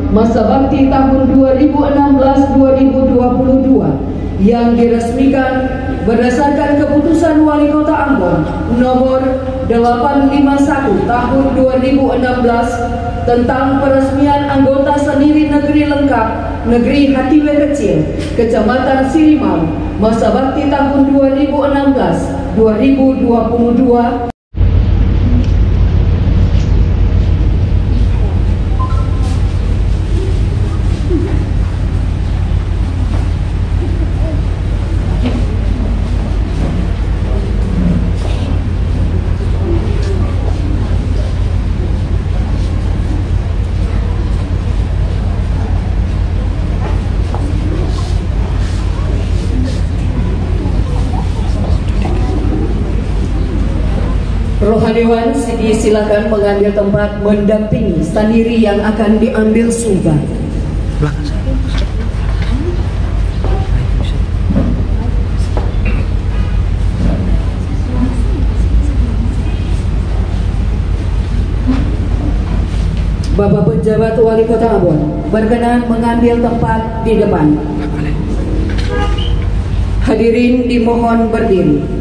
masa bakti tahun 2016-2022 yang diresmikan berdasarkan keputusan Wali Kota Ambon nomor 851 tahun 2016 tentang peresmian anggota sendiri negeri lengkap Negeri Hatiwe Kecil, Kecamatan Sirimau, masa bakti tahun 2016-2022. Rohaniwan disilakan mengambil tempat mendampingi sendiri yang akan diambil sumpah. Bapak Penjabat Wali Kota Ambon berkenan mengambil tempat di depan. Hadirin dimohon berdiri.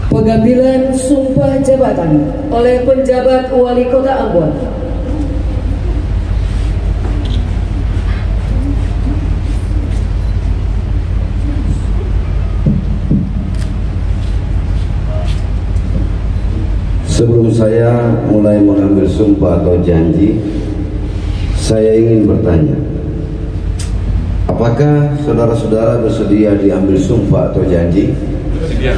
Pengambilan sumpah jabatan oleh penjabat Wali Kota Ambon. Sebelum saya mulai mengambil sumpah atau janji, saya ingin bertanya, apakah saudara-saudara bersedia diambil sumpah atau janji? Bersedia.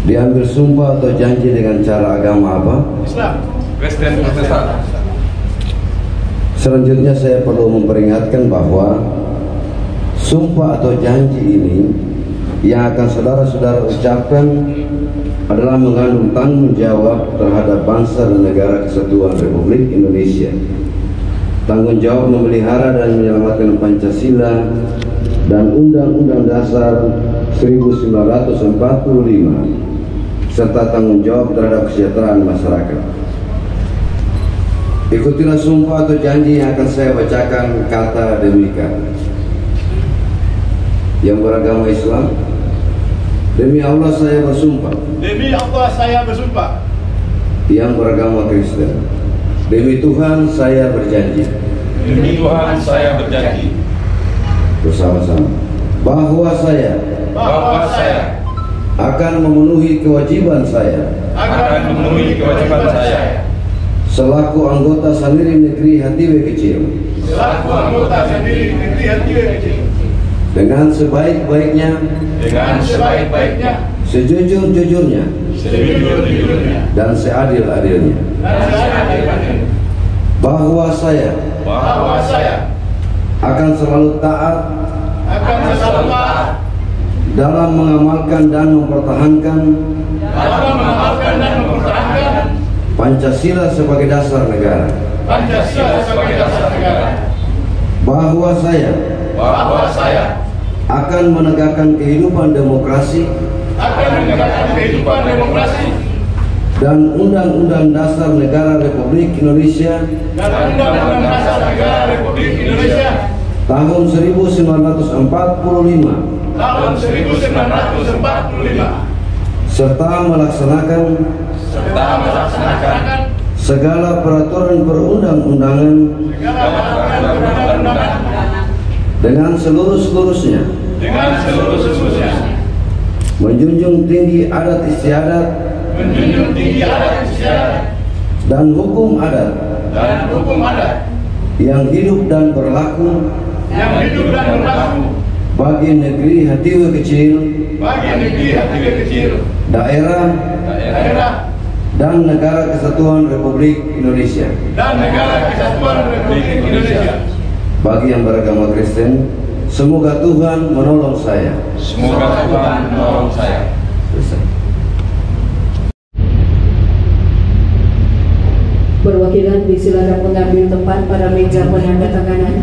Diambil sumpah atau janji dengan cara agama apa? Islam, Kristen, Protestan. Selanjutnya saya perlu memperingatkan bahwa sumpah atau janji ini yang akan saudara-saudara ucapkan adalah mengandung tanggung jawab terhadap bangsa dan negara kesatuan Republik Indonesia. Tanggung jawab memelihara dan menyelamatkan Pancasila dan Undang-Undang Dasar 1945 serta tanggung jawab terhadap kesejahteraan masyarakat. Ikutilah sumpah atau janji yang akan saya bacakan kata demi kata. Yang beragama Islam, demi Allah saya bersumpah. Demi Allah saya bersumpah. Yang beragama Kristen, demi Tuhan saya berjanji. Demi Tuhan saya berjanji. Bersama-sama bahwa saya akan memenuhi kewajiban saya selaku anggota sendiri negeri Hatiwe Kecil dengan sebaik-baiknya, sejujur-jujurnya dan seadil-adilnya, bahwa saya akan selalu taat dalam mengamalkan dan mempertahankan Pancasila sebagai dasar negara. Bahwa saya akan menegakkan kehidupan demokrasi dan Undang-Undang Dasar Negara Republik Indonesia tahun 1945 serta melaksanakan segala peraturan perundang-undangan dengan seluruh-seluruhnya, menjunjung tinggi adat istiadat dan hukum adat yang hidup dan berlaku bagi negeri Hatiwe Kecil, daerah dan negara kesatuan Republik Indonesia. Bagi yang beragama Kristen, semoga Tuhan menolong saya. Perwakilan disilakan mengambil tempat pada meja penandatanganan.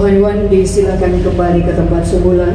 Teman-teman disilakan kembali ke tempat semula.